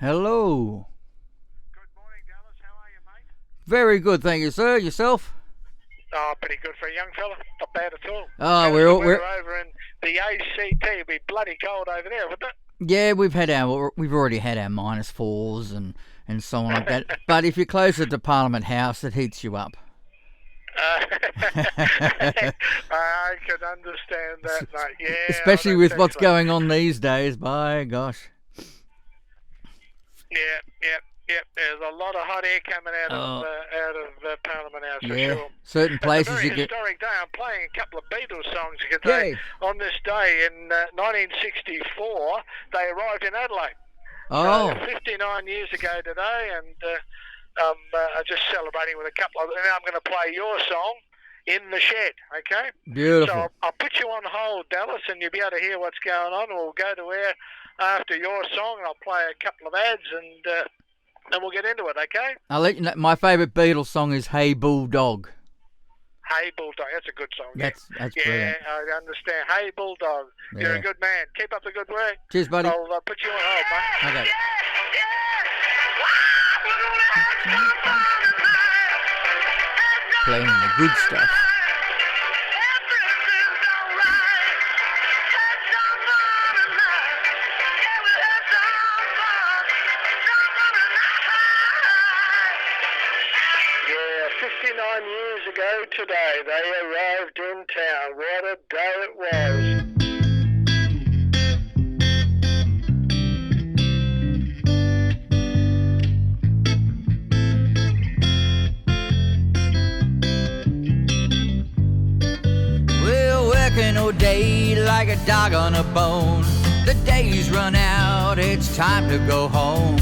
Hello. Good morning, Dallas. How are you, mate? Very good, thank you, sir. Yourself? Oh, pretty good for a young fella. Not bad at all. Oh, we're we're over in the ACT. It'd be bloody cold over there, wouldn't it? yeah, we've already had our -4s and so on like that. But if you're closer to Parliament House, it heats you up. I can understand that, mate. Yeah, Especially with what's excellent. going on these days. By gosh. Yeah. There's a lot of hot air coming out of Parliament House for sure. Certain places it's a you very get. historic day. I'm playing a couple of Beatles songs because Yay. on this day in 1964 they arrived in Adelaide. Oh. So 59 years ago today, and I'm just celebrating with a couple of. And I'm going to play your song, "In the Shed." Okay. Beautiful. So I'll put you on hold, Dallas, and you'll be able to hear what's going on. We'll go to air after your song, and I'll play a couple of ads, and then we'll get into it, okay? I'll let you know. My favourite Beatles song is "Hey Bulldog." Hey Bulldog, that's a good song. That's brilliant. Yeah, I understand. Hey Bulldog, you're a good man. Keep up the good work. Cheers, buddy. I'll put you on hold, mate. Okay. Playing the good stuff. Yeah, 59 years ago today, they arrived in town. What a day it was. Well, working all day like a dog on a bone. The days run out, it's time to go home.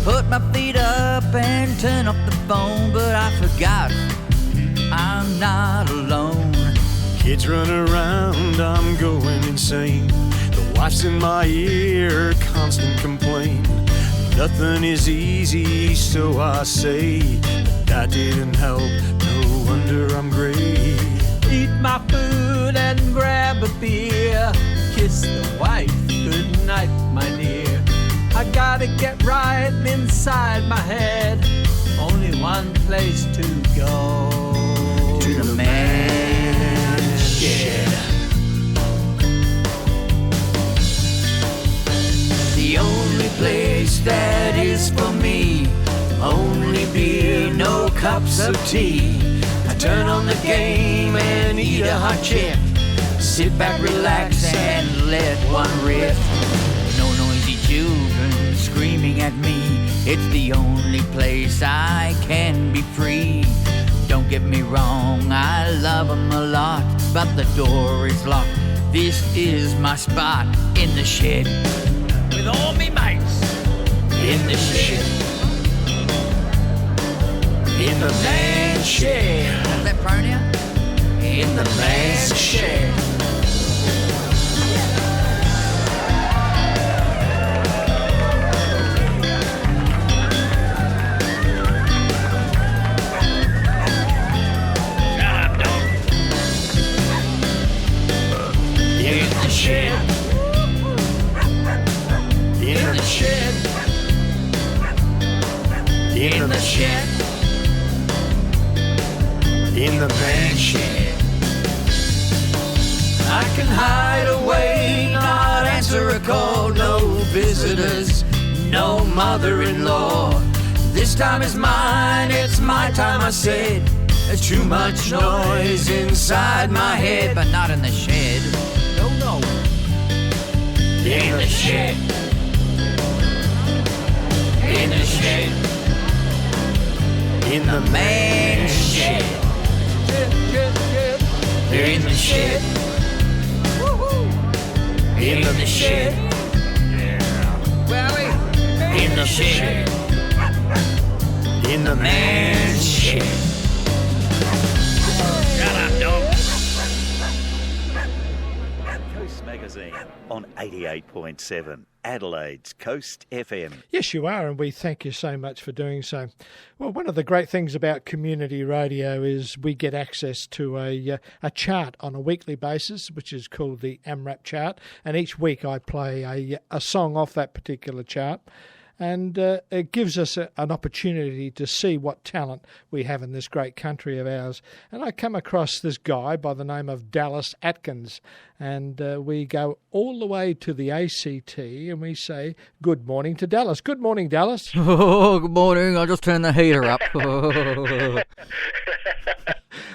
Put my feet up and turn off the phone, but I forgot I'm not alone. Kids run around, I'm going insane. The wife's in my ear, constant complaint. Nothing is easy, so I say. But that didn't help, no wonder I'm grey. Eat my food and grab a beer. Kiss the wife, good night, my dear. I gotta get right inside my head. Only one place to go. To the man's shed. The only place that is for me. Only beer, no cups of tea. I turn on the game and eat a hot chip. Sit back, relax, and let one rip. No noisy children screaming at me. It's the only place I can be free. Don't get me wrong, I love 'em a lot, but the door is locked. This is my spot, in the shed. With all me mates. In the shed. In the man's shed. Is that pronoun? In the man's shed. In the shed. In the shed. In the shed. In the man's shed. I can hide away, not answer a call. No visitors, no mother-in-law. This time is mine, it's my time, I said. There's too much noise inside my head, but not in the shed. No, no. In the shed. In the shed. In the man's shed. They're in the shed. In the shed. In the shed. In the man's shed. Shut up, dog. Coast Magazine on 88.7, Adelaide's Coast FM. Yes, you are, and we thank you so much for doing so. Well, one of the great things about community radio is we get access to a chart on a weekly basis, which is called the AMRAP chart, and each week I play a song off that particular chart. and it gives us an opportunity to see what talent we have in this great country of ours. And I come across this guy by the name of Dallas Atkins, and we go all the way to the ACT, and we say good morning to Dallas. Good morning, Dallas. Oh, good morning. I just turned the heater up.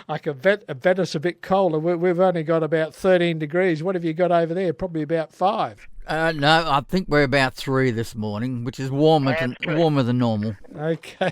I can bet it's a bit colder. We've only got about 13 degrees. What have you got over there? Probably about 5. No, I think we're about 3 this morning, which is warmer than normal. Okay.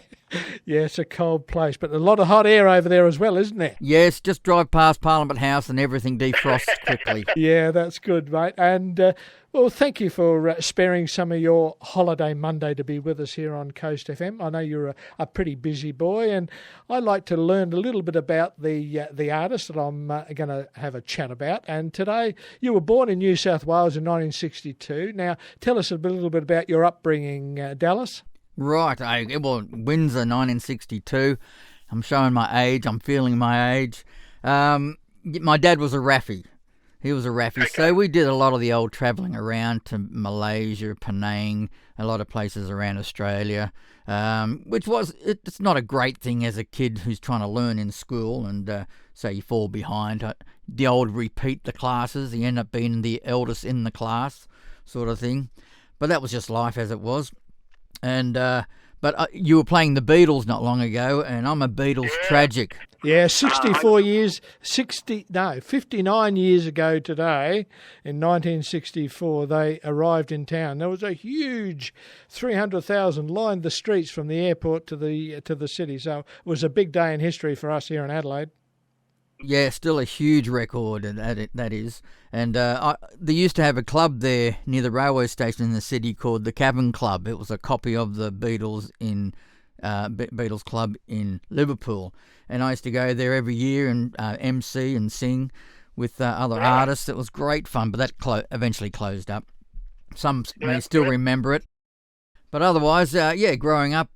Yeah, it's a cold place, but a lot of hot air over there as well, isn't there? Yes, just drive past Parliament House and everything defrosts quickly. Yeah, that's good, mate. And, well, thank you for sparing some of your holiday Monday to be with us here on Coast FM. I know you're a pretty busy boy, and I like to learn a little bit about the artist that I'm going to have a chat about. And today, you were born in New South Wales in 1962. Now, tell us a little bit about your upbringing, Dallas. Right. Well, Windsor, 1962. I'm showing my age. I'm feeling my age. My dad was a Raffy. He was a Raffy. Okay. So we did a lot of the old travelling around to Malaysia, Penang, a lot of places around Australia, it's not a great thing as a kid who's trying to learn in school and so you fall behind. The old repeat the classes. You end up being the eldest in the class sort of thing. But that was just life as it was. And but you were playing the Beatles not long ago, and I'm a Beatles tragic. Yeah, 59 years ago today, in 1964, they arrived in town. There was a huge 300,000 lined the streets from the airport to the city. So it was a big day in history for us here in Adelaide. Yeah, still a huge record, that is. And they used to have a club there near the railway station in the city called the Cavern Club. It was a copy of the Beatles Beatles Club in Liverpool. And I used to go there every year and MC and sing with other artists. It was great fun, but that eventually closed up. Some may still remember it. But otherwise, growing up,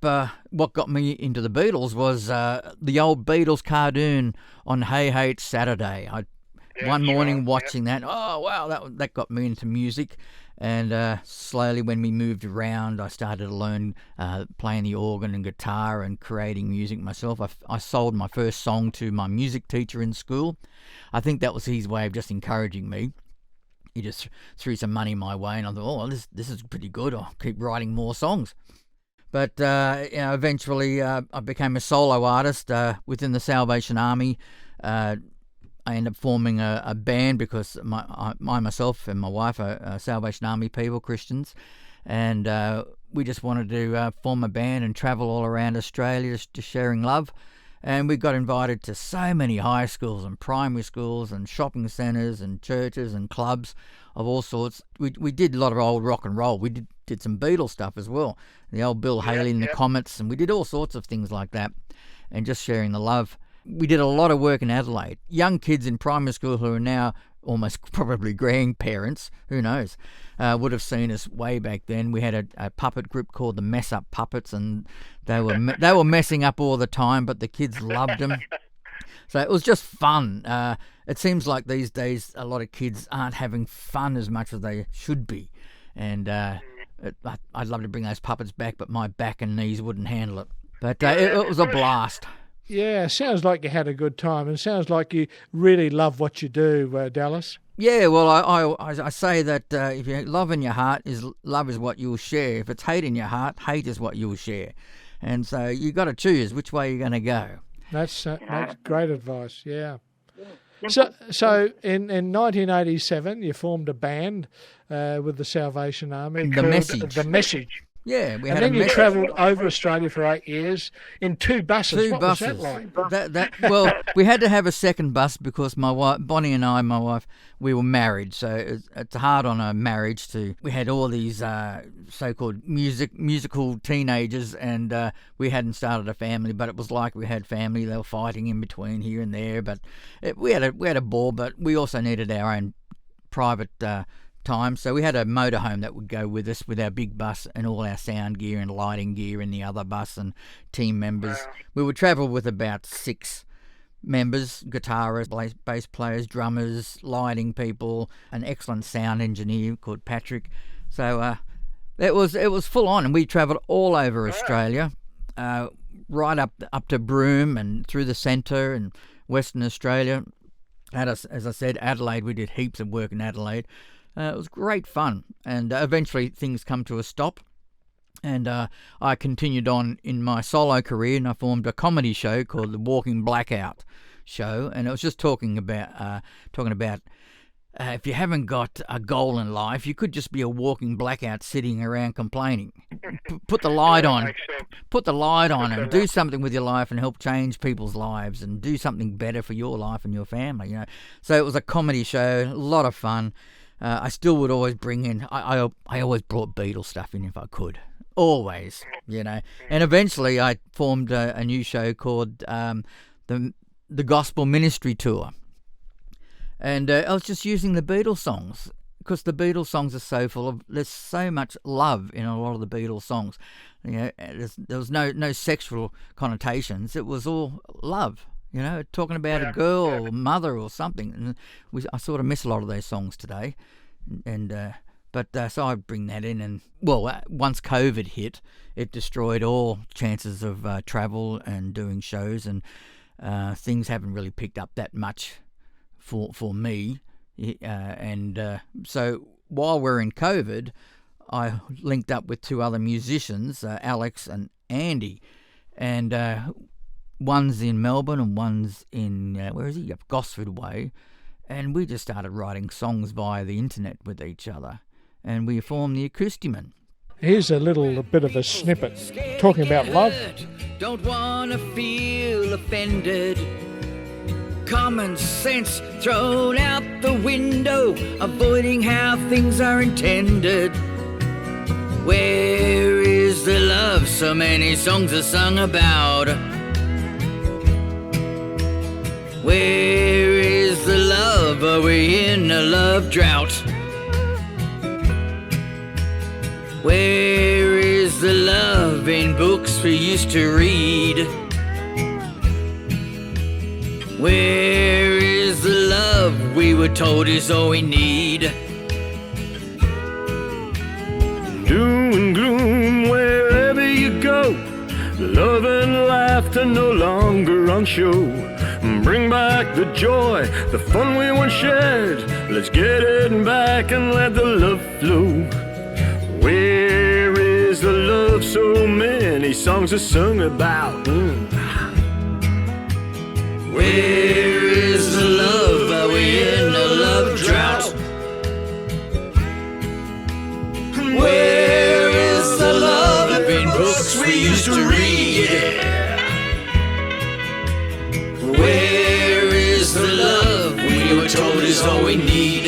what got me into the Beatles was the old Beatles cartoon on Hey Hey It's Saturday. One morning watching that, oh wow, that got me into music. And slowly when we moved around, I started to learn playing the organ and guitar and creating music myself. I sold my first song to my music teacher in school. I think that was his way of just encouraging me. He just threw some money my way, and I thought, oh, well, this is pretty good. I'll keep writing more songs. But eventually, I became a solo artist within the Salvation Army. I ended up forming a band because myself and my wife are Salvation Army people, Christians, and we just wanted to form a band and travel all around Australia, just sharing love. And we got invited to so many high schools and primary schools and shopping centres and churches and clubs of all sorts. We did a lot of old rock and roll. We did some Beatles stuff as well. The old Bill Haley and the Comets, and we did all sorts of things like that. And just sharing the love. We did a lot of work in Adelaide. Young kids in primary school who are now almost probably grandparents, who knows, would have seen us way back then. We had a puppet group called the Mess Up Puppets, and they were messing up all the time, but the kids loved them. So it was just fun. It seems like these days a lot of kids aren't having fun as much as they should be. And I'd love to bring those puppets back, but my back and knees wouldn't handle it. But it was a blast. Yeah, sounds like you had a good time, and sounds like you really love what you do, Dallas. Yeah, well, I say that if you love in your heart, love is what you'll share. If it's hate in your heart, hate is what you'll share. And so you got to choose which way you're going to go. That's great advice, yeah. So in 1987, you formed a band with the Salvation Army. The Message. Yeah, we had. And then you travelled over Australia for 8 years in 2 buses. What was that like? Well, we had to have a second bus because my wife, Bonnie and I, my wife, we were married, so it's hard on a marriage we had all these so-called musical teenagers, and we hadn't started a family, but it was like we had family. They were fighting in between here and there, but we had a ball, but we also needed our own private time, so we had a motorhome that would go with us with our big bus and all our sound gear and lighting gear in the other bus and team members. Wow. We would travel with about 6 members, guitarists, bass players, drummers, lighting people, an excellent sound engineer called Patrick. So It was full on, and we travelled all over Australia, right up to Broome and through the centre and Western Australia. As I said, Adelaide, we did heaps of work in Adelaide. It was great fun, and eventually things come to a stop. And I continued on in my solo career, and I formed a comedy show called the Walking Blackout Show, and it was just talking about if you haven't got a goal in life, you could just be a walking blackout sitting around complaining. Put the light on. Put the light on and do something with your life and help change people's lives and do something better for your life and your family, you know. So it was a comedy show, a lot of fun. I still would always bring in, I always brought Beatles stuff in if I could. Always, you know. And eventually I formed a new show called the Gospel Ministry Tour. And I was just using the Beatles songs, because the Beatles songs are so full of, there's so much love in a lot of the Beatles songs. You know, there was no sexual connotations. It was all love, you know, talking about a girl or mother or something. And I sort of miss a lot of those songs today. And so I bring that in. And, well, once COVID hit, it destroyed all chances of travel and doing shows. And things haven't really picked up that much for me, so while we're in COVID, I linked up with two other musicians, Alex and Andy, and one's in Melbourne and one's in where is he? Up Gosford Way, and we just started writing songs via the internet with each other, and we formed the Acoustimen. Here's a little bit of a snippet talking about love. Don't wanna feel offended. Common sense thrown out the window, avoiding how things are intended. Where is the love so many songs are sung about? Where is the love? Are we in a love drought? Where is the love in books we used to read? Where is the love we were told is all we need? Doom and gloom wherever you go, love and laughter no longer on show. Bring back the joy, the fun we once shared. Let's get it back and let the love flow. Where is the love so many songs are sung about? Where is the love? Are we in a love drought? Where is the love in books we used to read? Where is the love we were told is all we need?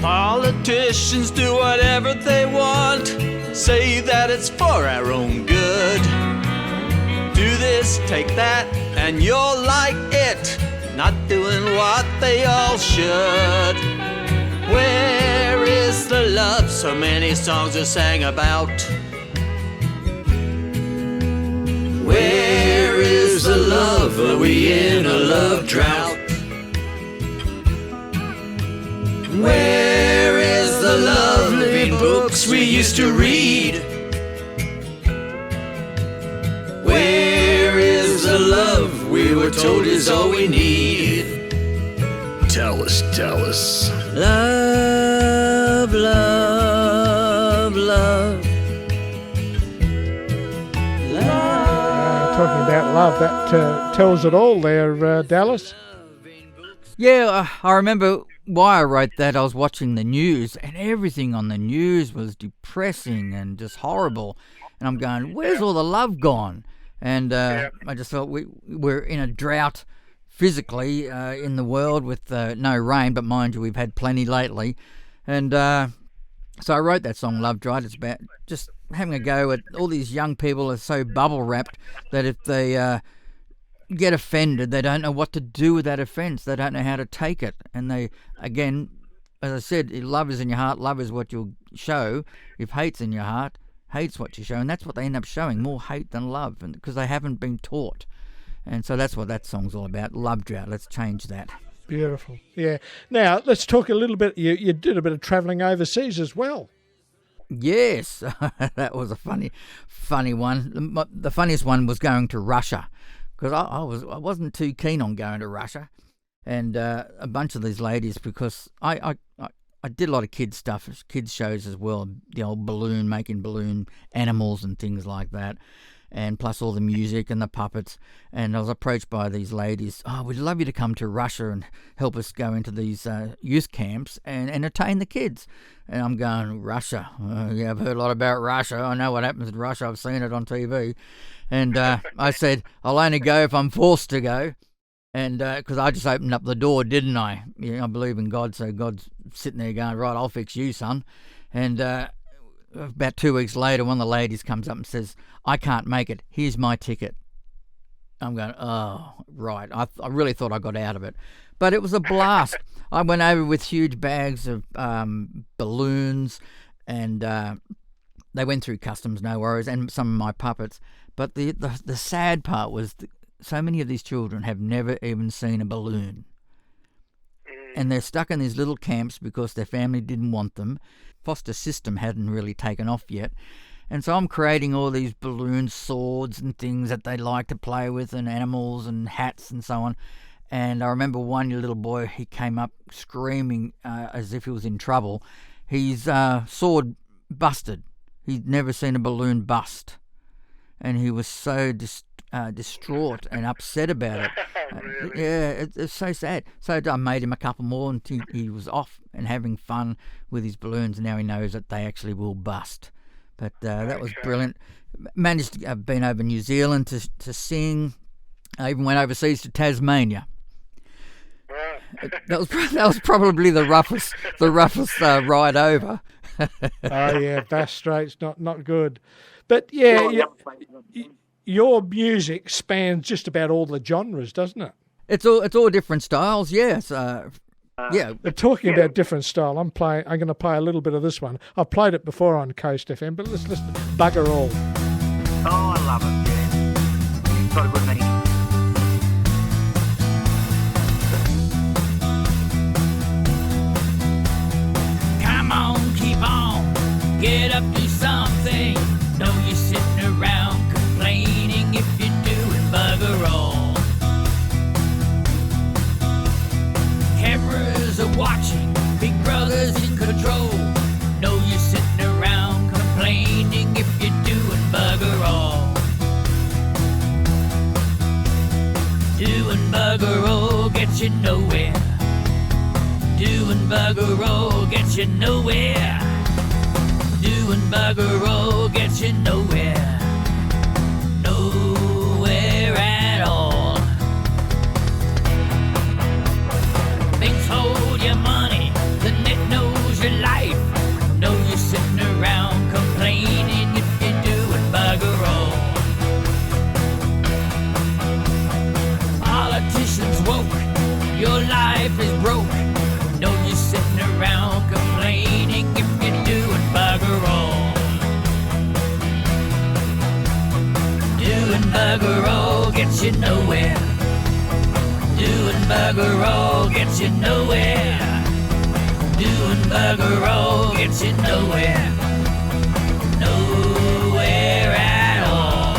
Politicians do whatever they want, say that it's for our own good. Do this, take that, and you're like it, not doing what they all should. Where is the love so many songs are sang about? Where is the love? Are we in a love drought? Where is the love in books we used to read? Where is the love we were told is all we need? Tell us. Love, love, love. Talking about love, that tells it all there, Dallas. Yeah, I remember why I wrote that. I was watching the news, and everything on the news was depressing and just horrible. And I'm going, where's all the love gone? And I just thought we're in a drought physically in the world with no rain, but mind you, we've had plenty lately. And so I wrote that song, Love Drought. It's about just having a go at all these young people are so bubble-wrapped that if they get offended, they don't know what to do with that offence. They don't know how to take it. And they, again, as I said, if love is in your heart, love is what you'll show. If hate's in your heart, hate's what you show. And that's what they end up showing, more hate than love, because they haven't been taught. And so that's what that song's all about, love drought. Let's change that. Beautiful. Yeah. Now, let's talk a little bit. You did a bit of travelling overseas as well. Yes, that was a funny one. The funniest one was going to Russia, because I wasn't too keen on going to Russia. And a bunch of these ladies, because I did a lot of kids stuff, kids shows as well, the old making balloon animals and things like that, and plus all the music and the puppets. And I was approached by these ladies, we'd love you to come to Russia and help us go into these youth camps and entertain the kids. And I'm going, Russia? Yeah, I've heard a lot about Russia. I know what happens in Russia. I've seen it on TV. And I said, I'll only go if I'm forced to go. And because I just opened up the door, didn't I? I believe in God, so God's sitting there going, right, I'll fix you, son. And about 2 weeks later, one of the ladies comes up and says, I can't make it. Here's my ticket. I'm going, oh, right. I really thought I got out of it. But it was a blast. I went over with huge bags of balloons, and they went through customs, no worries, and some of my puppets. But the sad part was so many of these children have never even seen a balloon. And they're stuck in these little camps because their family didn't want them. Foster system hadn't really taken off yet. And so I'm creating all these balloon swords and things that they like to play with, and animals and hats and so on. And I remember one little boy, he came up screaming as if he was in trouble. His sword busted. He'd never seen a balloon bust. And he was so distraught and upset about it. Really? Yeah, it's so sad. So I made him a couple more, and he was off and having fun with his balloons. And now he knows that they actually will bust. But that was brilliant. Managed to have been over New Zealand to sing. I even went overseas to Tasmania. Right. Oh, That was probably the roughest ride over. yeah, Bass Strait's not good. But yeah, your music spans just about all the genres, doesn't it? It's all different styles, yes. Yeah. But talking about different style, I'm going to play a little bit of this one. I've played it before on Coast FM, but let's listen to Bugger All. Oh, I love it, yeah. It's got a good meaning. Come on, keep on, get up to something. No use sitting around complaining if you're doing bugger all. Cameras are watching, big brother's in control. No use sitting around complaining if you're doing bugger all. Doing bugger all gets you nowhere. Doing bugger all gets you nowhere. Doing bugger all gets you nowhere. Nowhere at all. Banks hold your money, the net knows your life. No use sitting around complaining if you're doing bugger all. Politicians woke, your life is broke. No use sitting around complaining if you're doing bugger all. Doing bugger all gets you nowhere. Doing bugger all gets you nowhere. Doing bugger all gets you nowhere. Nowhere at all.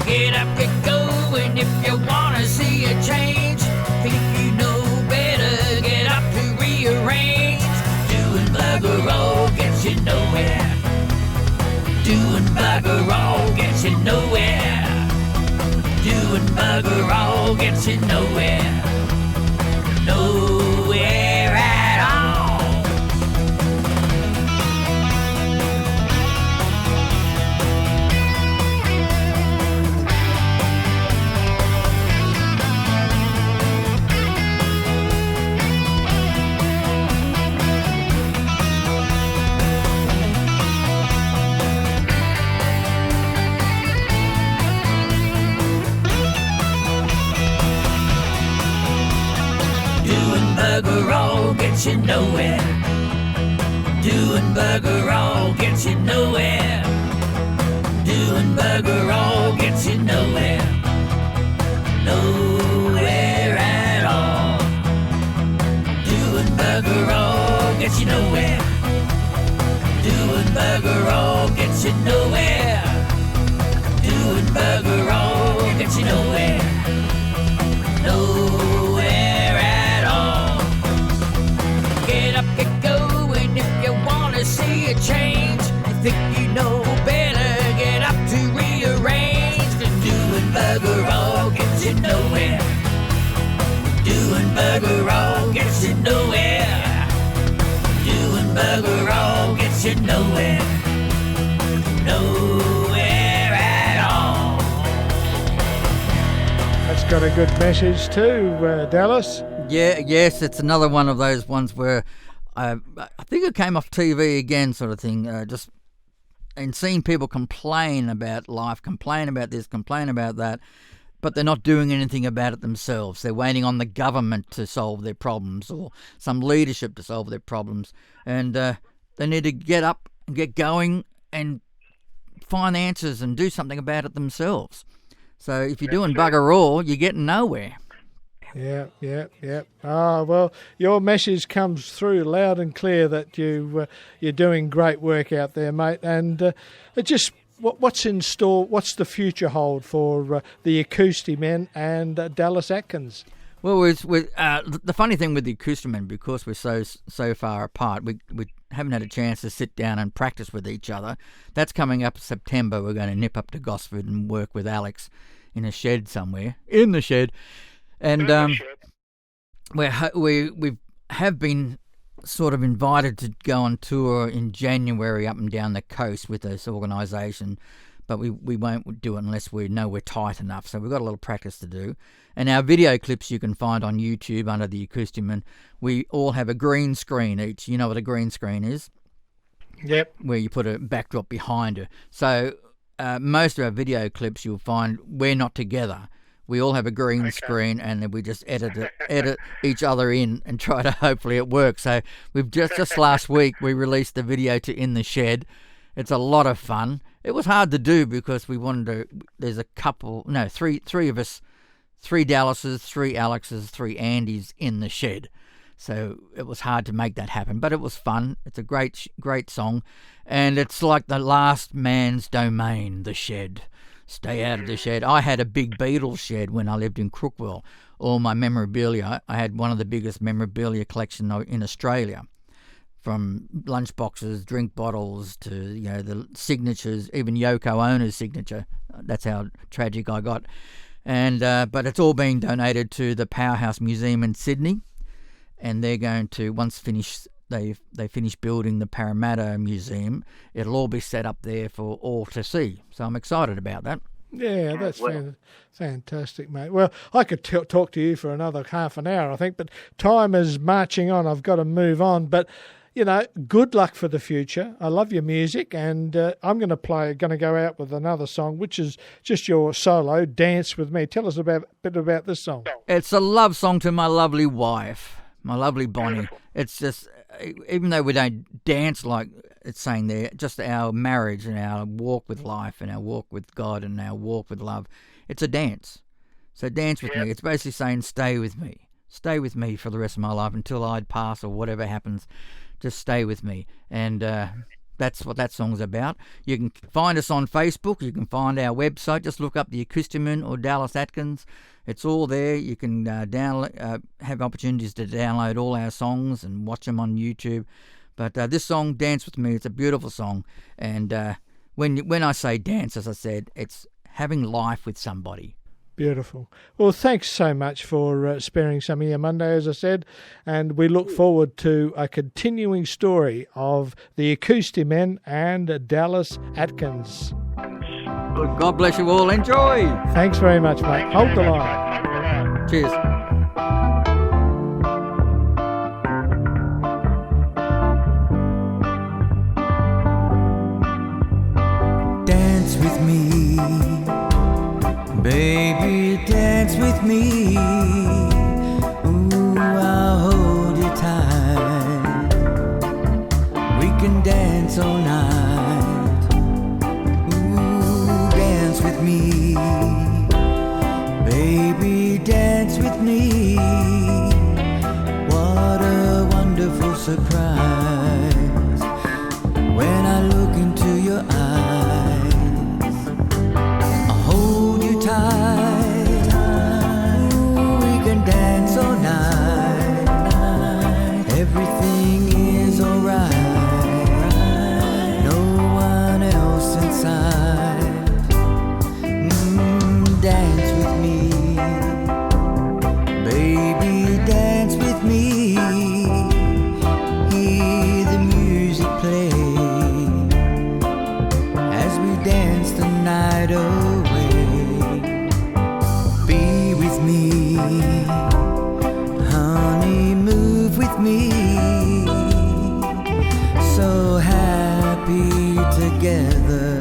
Get up and going if you wanna see a change. If you know better, get up to rearrange. Doing bugger all gets you nowhere. Doing bugger all gets you nowhere. Doing bugger all gets you nowhere. Nowhere at all. bugger all gets you nowhere. Doing bugger all gets you nowhere. Doing bugger all gets you nowhere. Nowhere at all. Doing bugger all gets you nowhere. Doing bugger all gets you nowhere. Doing bugger all gets you nowhere. Nowhere at all. Get up, get going if you want to see a change. You think you know better, get up to rearrange. 'Cause doing bugger all gets you nowhere. Doing bugger all gets you nowhere. Doing bugger all gets you nowhere. Nowhere at all. That's got a good message too, Dallas. Yeah, yes, it's another one of those ones where I think it came off TV again, sort of thing. Just and seeing people complain about life, complain about this, complain about that, but they're not doing anything about it themselves. They're waiting on the government to solve their problems or some leadership to solve their problems, and they need to get up and get going and find answers and do something about it themselves. So if you're doing bugger all, you're getting nowhere. Yeah. Well, your message comes through loud and clear that you're doing great work out there, mate. And what's in store? What's the future hold for the Acoustimen and Dallas Atkins? Well, the funny thing with the Acoustimen, because we're so far apart, we haven't had a chance to sit down and practice with each other. That's coming up September. We're going to nip up to Gosford and work with Alex in a shed somewhere. In the shed. And we have been sort of invited to go on tour in January up and down the coast with this organisation, but we won't do it unless we know we're tight enough. So we've got a little practice to do. And our video clips you can find on YouTube under the Acoustimen. We all have a green screen each. You know what a green screen is? Yep. Where you put a backdrop behind it. So most of our video clips you'll find we're not together. We all have a green screen, and then we just edit each other in and try to hopefully it works. So we've just last week we released the video to In the Shed. It's a lot of fun. It was hard to do because we wanted to. There's three of us, 3 Dallases, 3 Alexes, 3 Andys in the shed. So it was hard to make that happen, but it was fun. It's a great song, and it's like the last man's domain, the shed. Stay out of the shed. I had a big Beatles shed when I lived in Crookwell. All my memorabilia, I had one of the biggest memorabilia collection in Australia, from lunchboxes, drink bottles to the signatures, even Yoko Ono's signature. That's how tragic I got. And but it's all being donated to the Powerhouse Museum in Sydney, and they're going to they finish building the Parramatta Museum. It'll all be set up there for all to see. So I'm excited about that. Yeah, that's fantastic, mate. Well, I could talk to you for another half an hour, I think, but time is marching on. I've got to move on. But, good luck for the future. I love your music, and I'm going to go out with another song, which is just your solo, Dance With Me. Tell us a bit about this song. It's a love song to my lovely wife, my lovely Bonnie. Beautiful. It's just, even though we don't dance like it's saying there, just our marriage and our walk with life and our walk with God and our walk with love, it's a dance. So dance with me. It's basically saying stay with me. Stay with me for the rest of my life until I pass or whatever happens. Just stay with me. And that's what that song's about. You can find us on Facebook. You can find our website. Just look up the Acoustimen or Dallas Atkins. It's all there. You can have opportunities to download all our songs and watch them on YouTube. But this song, Dance With Me, it's a beautiful song. And when I say dance, as I said, it's having life with somebody. Beautiful. Well, thanks so much for sparing some of your Monday, as I said, and we look forward to a continuing story of the Acoustimen and Dallas Atkins. Good. God bless you all. Enjoy. Thanks very much, mate. Hold the line. Cheers. Dance with me, baby, dance with me. Ooh, I'll hold dance all night. Ooh, dance with me. Baby, dance with me. What a wonderful surprise when I look into your eyes. I'll hold you tight. Ooh, we can dance all night. Everything is alright. No one else inside. Dance with me. Baby, dance with me. Hear the music play as we dance the night away. Be with me, honey, move with me. So happy together,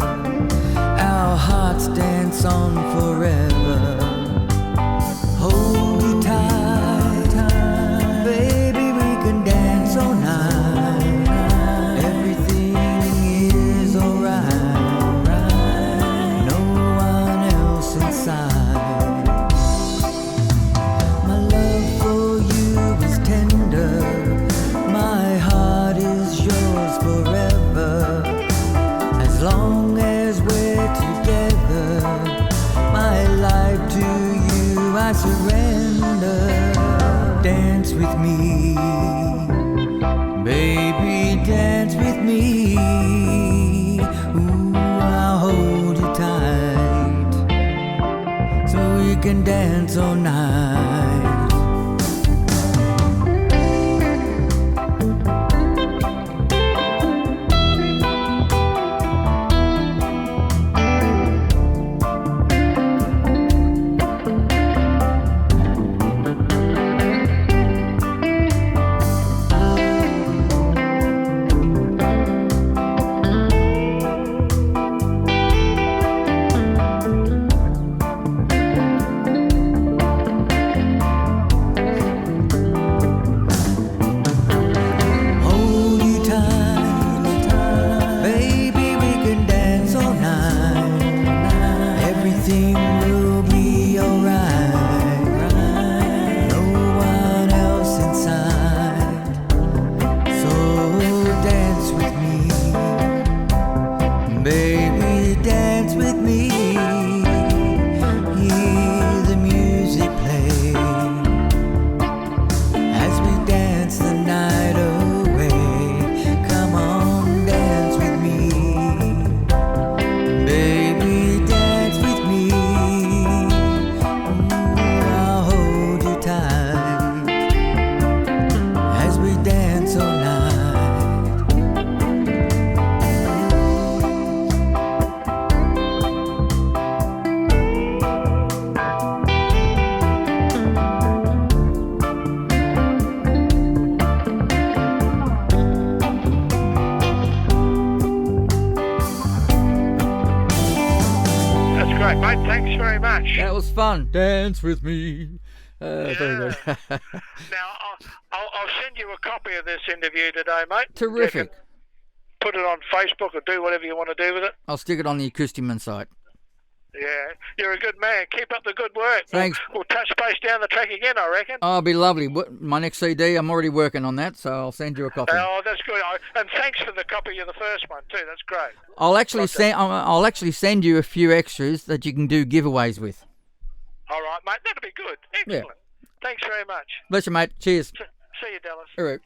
our hearts dance on forever. Hold you tight, baby, we can dance all night. Everything is alright. No one else inside. My love for you is tender. My heart is yours forever. As long as we're together, my life to you I surrender. Dance with me, baby, dance with me. Ooh, I'll hold you tight so we can dance all night. Great, mate. Thanks very much. That was fun. Dance with me. Yeah. Very good. Now, I'll send you a copy of this interview today, mate. Terrific. You can put it on Facebook or do whatever you want to do with it. I'll stick it on the Acoustimen site. Yeah, you're a good man. Keep up the good work. Thanks. We'll touch base down the track again, I reckon. Oh, it'll be lovely. My next CD, I'm already working on that, so I'll send you a copy. Oh, that's good. And thanks for the copy of the first one too. That's great. I'll actually send you a few extras that you can do giveaways with. All right, mate. That'll be good. Excellent. Yeah. Thanks very much. Bless you, mate. Cheers. See you, Dallas. All right.